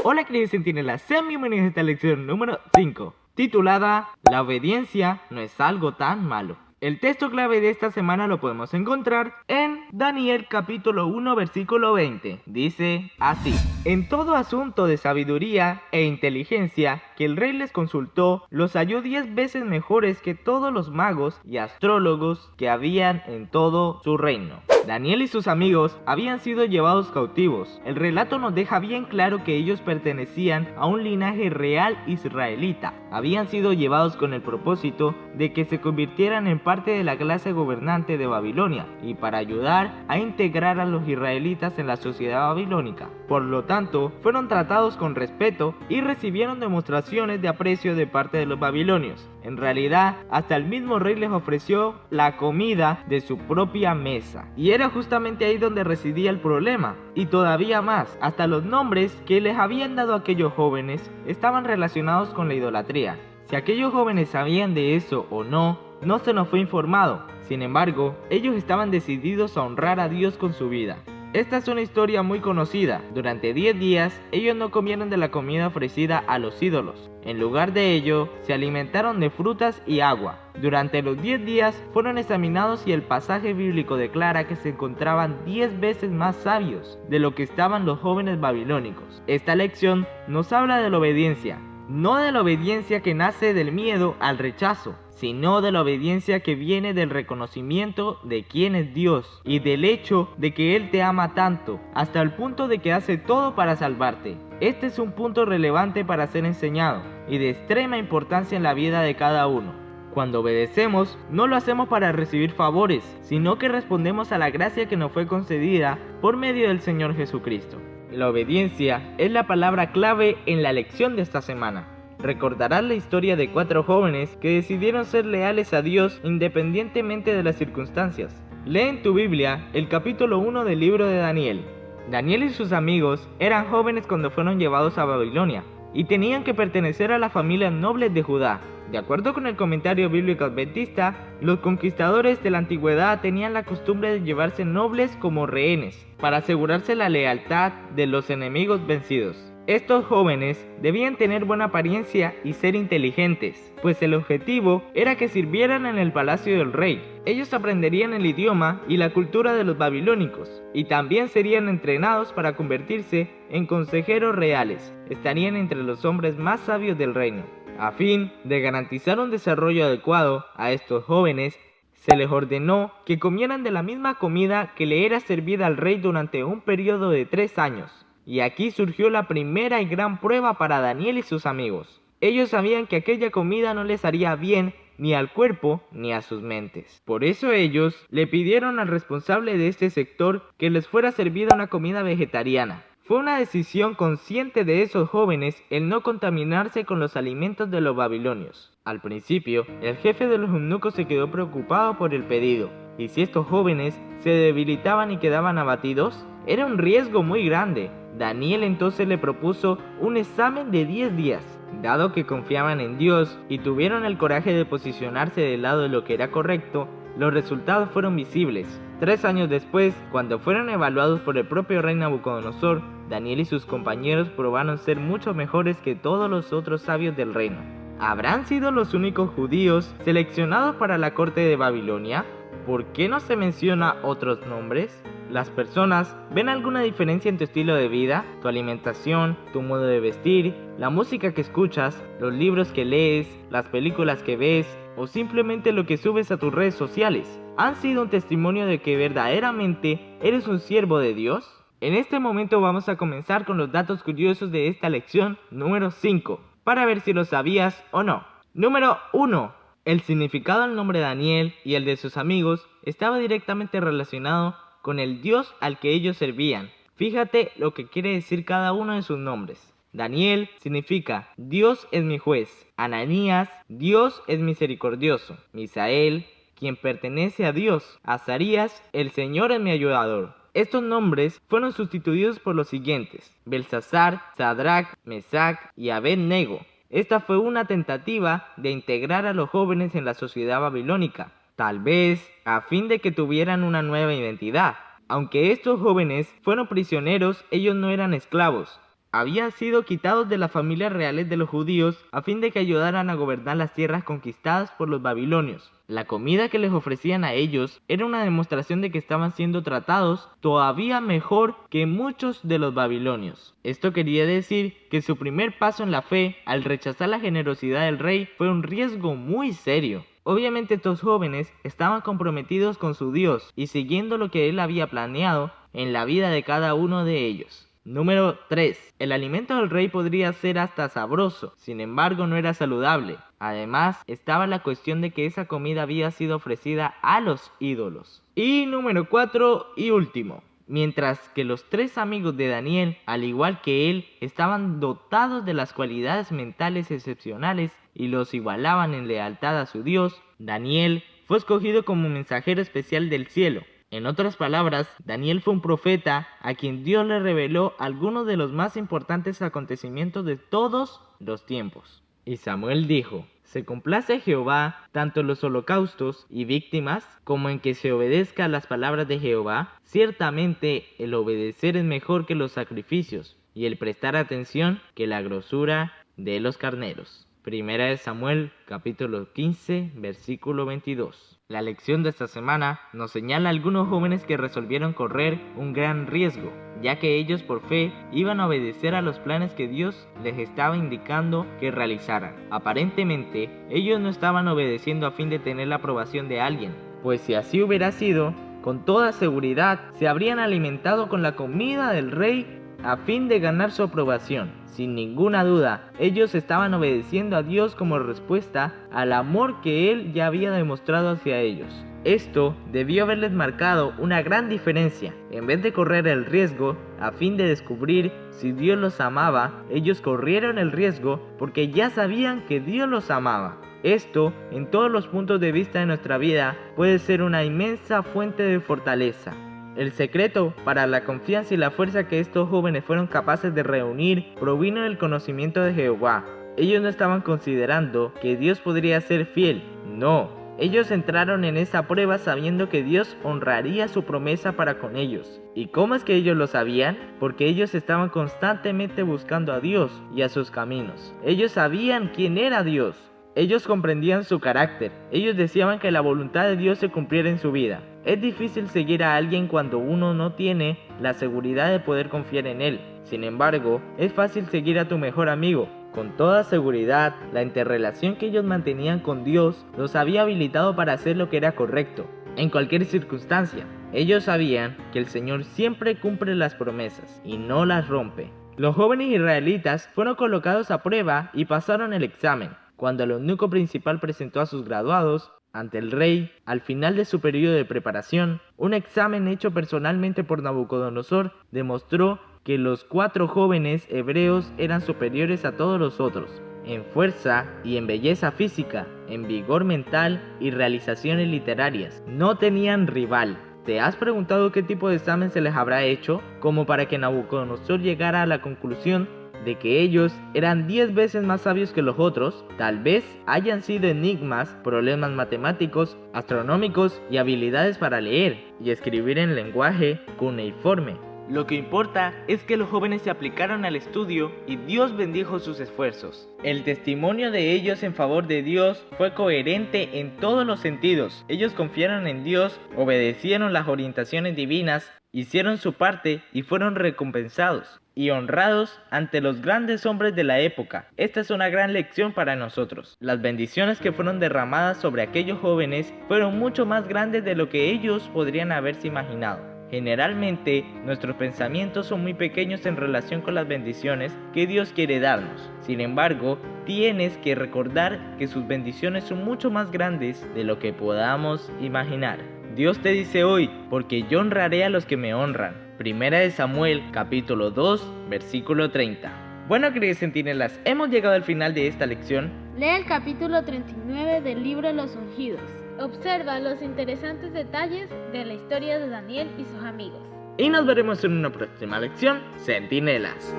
Hola queridos centinelas, sean bienvenidos a esta lección número 5, titulada La obediencia no es algo tan malo. El texto clave de esta semana lo podemos encontrar en Daniel capítulo 1 versículo 20. Dice así: En todo asunto de sabiduría e inteligencia que el rey les consultó, los halló 10 veces mejores que todos los magos y astrólogos que habían en todo su reino. Daniel y sus amigos habían sido llevados cautivos. El relato nos deja bien claro que ellos pertenecían a un linaje real israelita. Habían sido llevados con el propósito de que se convirtieran en parte de la clase gobernante de Babilonia y para ayudar a integrar a los israelitas en la sociedad babilónica. Por lo tanto, fueron tratados con respeto y recibieron demostraciones de aprecio de parte de los babilonios. En realidad, hasta el mismo rey les ofreció la comida de su propia mesa. Y era justamente ahí donde residía el problema. Y todavía más, hasta los nombres que les habían dado aquellos jóvenes estaban relacionados con la idolatría. Si aquellos jóvenes sabían de eso o no, no se nos fue informado. Sin embargo, ellos estaban decididos a honrar a Dios con su vida. Esta es una historia muy conocida. Durante 10 días, ellos no comieron de la comida ofrecida a los ídolos. En lugar de ello, se alimentaron de frutas y agua. Durante los 10 días fueron examinados y el pasaje bíblico declara que se encontraban 10 veces más sabios de lo que estaban los jóvenes babilónicos. Esta lección nos habla de la obediencia, no de la obediencia que nace del miedo al rechazo, sino de la obediencia que viene del reconocimiento de quién es Dios y del hecho de que Él te ama tanto, hasta el punto de que hace todo para salvarte. Este es un punto relevante para ser enseñado y de extrema importancia en la vida de cada uno. Cuando obedecemos, no lo hacemos para recibir favores, sino que respondemos a la gracia que nos fue concedida por medio del Señor Jesucristo. La obediencia es la palabra clave en la lección de esta semana. Recordarás la historia de 4 jóvenes que decidieron ser leales a Dios independientemente de las circunstancias. Lee en tu Biblia el capítulo 1 del libro de Daniel. Daniel y sus amigos eran jóvenes cuando fueron llevados a Babilonia y tenían que pertenecer a las familias nobles de Judá. De acuerdo con el comentario bíblico adventista, los conquistadores de la antigüedad tenían la costumbre de llevarse nobles como rehenes para asegurarse la lealtad de los enemigos vencidos. Estos jóvenes debían tener buena apariencia y ser inteligentes, pues el objetivo era que sirvieran en el palacio del rey. Ellos aprenderían el idioma y la cultura de los babilónicos, y también serían entrenados para convertirse en consejeros reales. Estarían entre los hombres más sabios del reino. A fin de garantizar un desarrollo adecuado a estos jóvenes, se les ordenó que comieran de la misma comida que le era servida al rey durante un periodo de 3 años. Y aquí surgió la primera y gran prueba para Daniel y sus amigos. Ellos sabían que aquella comida no les haría bien ni al cuerpo ni a sus mentes. Por eso ellos le pidieron al responsable de este sector que les fuera servida una comida vegetariana. Fue una decisión consciente de esos jóvenes el no contaminarse con los alimentos de los babilonios. Al principio, el jefe de los eunucos se quedó preocupado por el pedido, y si estos jóvenes se debilitaban y quedaban abatidos, era un riesgo muy grande. Daniel entonces le propuso un examen de 10 días. Dado que confiaban en Dios y tuvieron el coraje de posicionarse del lado de lo que era correcto, los resultados fueron visibles. 3 años después, cuando fueron evaluados por el propio rey Nabucodonosor, Daniel y sus compañeros probaron ser mucho mejores que todos los otros sabios del reino. ¿Habrán sido los únicos judíos seleccionados para la corte de Babilonia? ¿Por qué no se menciona otros nombres? ¿Las personas ven alguna diferencia en tu estilo de vida, tu alimentación, tu modo de vestir, la música que escuchas, los libros que lees, las películas que ves o simplemente lo que subes a tus redes sociales? ¿Han sido un testimonio de que verdaderamente eres un siervo de Dios? En este momento vamos a comenzar con los datos curiosos de esta lección número 5, para ver si lo sabías o no. Número 1. El significado del nombre Daniel y el de sus amigos estaba directamente relacionado con el Dios al que ellos servían. Fíjate lo que quiere decir cada uno de sus nombres. Daniel significa Dios es mi juez. Ananías, Dios es misericordioso. Misael, quien pertenece a Dios. Azarías, el Señor es mi ayudador. Estos nombres fueron sustituidos por los siguientes: Belsasar, Sadrach, Mesac y Abed-nego. Esta fue una tentativa de integrar a los jóvenes en la sociedad babilónica, tal vez a fin de que tuvieran una nueva identidad. Aunque estos jóvenes fueron prisioneros, ellos no eran esclavos. habían sido quitados de las familias reales de los judíos a fin de que ayudaran a gobernar las tierras conquistadas por los babilonios. La comida que les ofrecían a ellos era una demostración de que estaban siendo tratados todavía mejor que muchos de los babilonios. Esto quería decir que su primer paso en la fe, al rechazar la generosidad del rey, fue un riesgo muy serio. Obviamente estos jóvenes estaban comprometidos con su Dios y siguiendo lo que él había planeado en la vida de cada uno de ellos. Número 3. El alimento del rey podría ser hasta sabroso, sin embargo no era saludable. Además, estaba la cuestión de que esa comida había sido ofrecida a los ídolos. Y número 4 y último. Mientras que los 3 amigos de Daniel, al igual que él, estaban dotados de las cualidades mentales excepcionales y los igualaban en lealtad a su Dios, Daniel fue escogido como mensajero especial del cielo. En otras palabras, Daniel fue un profeta a quien Dios le reveló algunos de los más importantes acontecimientos de todos los tiempos. Y Samuel dijo: se complace Jehová tanto en los holocaustos y víctimas como en que se obedezca a las palabras de Jehová. Ciertamente el obedecer es mejor que los sacrificios y el prestar atención que la grosura de los carneros. Primera de Samuel, capítulo 15, versículo 22. La lección de esta semana nos señala a algunos jóvenes que resolvieron correr un gran riesgo, ya que ellos por fe iban a obedecer a los planes que Dios les estaba indicando que realizaran. Aparentemente, ellos no estaban obedeciendo a fin de tener la aprobación de alguien, pues si así hubiera sido, con toda seguridad se habrían alimentado con la comida del rey a fin de ganar su aprobación. Sin ninguna duda, ellos estaban obedeciendo a Dios como respuesta al amor que Él ya había demostrado hacia ellos. Esto debió haberles marcado una gran diferencia. En vez de correr el riesgo a fin de descubrir si Dios los amaba, ellos corrieron el riesgo porque ya sabían que Dios los amaba. Esto, en todos los puntos de vista de nuestra vida, puede ser una inmensa fuente de fortaleza. El secreto para la confianza y la fuerza que estos jóvenes fueron capaces de reunir provino del conocimiento de Jehová. Ellos no estaban considerando que Dios podría ser fiel, no. Ellos entraron en esa prueba sabiendo que Dios honraría su promesa para con ellos. ¿Y cómo es que ellos lo sabían? Porque ellos estaban constantemente buscando a Dios y a sus caminos. Ellos sabían quién era Dios. Ellos comprendían su carácter. Ellos deseaban que la voluntad de Dios se cumpliera en su vida. Es difícil seguir a alguien cuando uno no tiene la seguridad de poder confiar en él. Sin embargo, es fácil seguir a tu mejor amigo. Con toda seguridad, la interrelación que ellos mantenían con Dios los había habilitado para hacer lo que era correcto, en cualquier circunstancia. Ellos sabían que el Señor siempre cumple las promesas y no las rompe. Los jóvenes israelitas fueron colocados a prueba y pasaron el examen. Cuando el eunuco principal presentó a sus graduados ante el rey, al final de su periodo de preparación, un examen hecho personalmente por Nabucodonosor demostró que los 4 jóvenes hebreos eran superiores a todos los otros, en fuerza y en belleza física, en vigor mental y realizaciones literarias. No tenían rival. ¿Te has preguntado qué tipo de examen se les habrá hecho como para que Nabucodonosor llegara a la conclusión de que ellos eran 10 veces más sabios que los otros? Tal vez hayan sido enigmas, problemas matemáticos, astronómicos y habilidades para leer y escribir en lenguaje cuneiforme. Lo que importa es que los jóvenes se aplicaron al estudio y Dios bendijo sus esfuerzos. El testimonio de ellos en favor de Dios fue coherente en todos los sentidos. Ellos confiaron en Dios, obedecieron las orientaciones divinas, hicieron su parte y fueron recompensados y honrados ante los grandes hombres de la época. Esta es una gran lección para nosotros. Las bendiciones que fueron derramadas sobre aquellos jóvenes fueron mucho más grandes de lo que ellos podrían haberse imaginado. Generalmente, nuestros pensamientos son muy pequeños en relación con las bendiciones que Dios quiere darnos. Sin embargo, tienes que recordar que sus bendiciones son mucho más grandes de lo que podamos imaginar. Dios te dice hoy: porque yo honraré a los que me honran. Primera de Samuel, capítulo 2, versículo 30. Bueno, queridos centinelas, hemos llegado al final de esta lección. Lee el capítulo 39 del libro Los Ungidos. Observa los interesantes detalles de la historia de Daniel y sus amigos. Y nos veremos en una próxima lección, centinelas.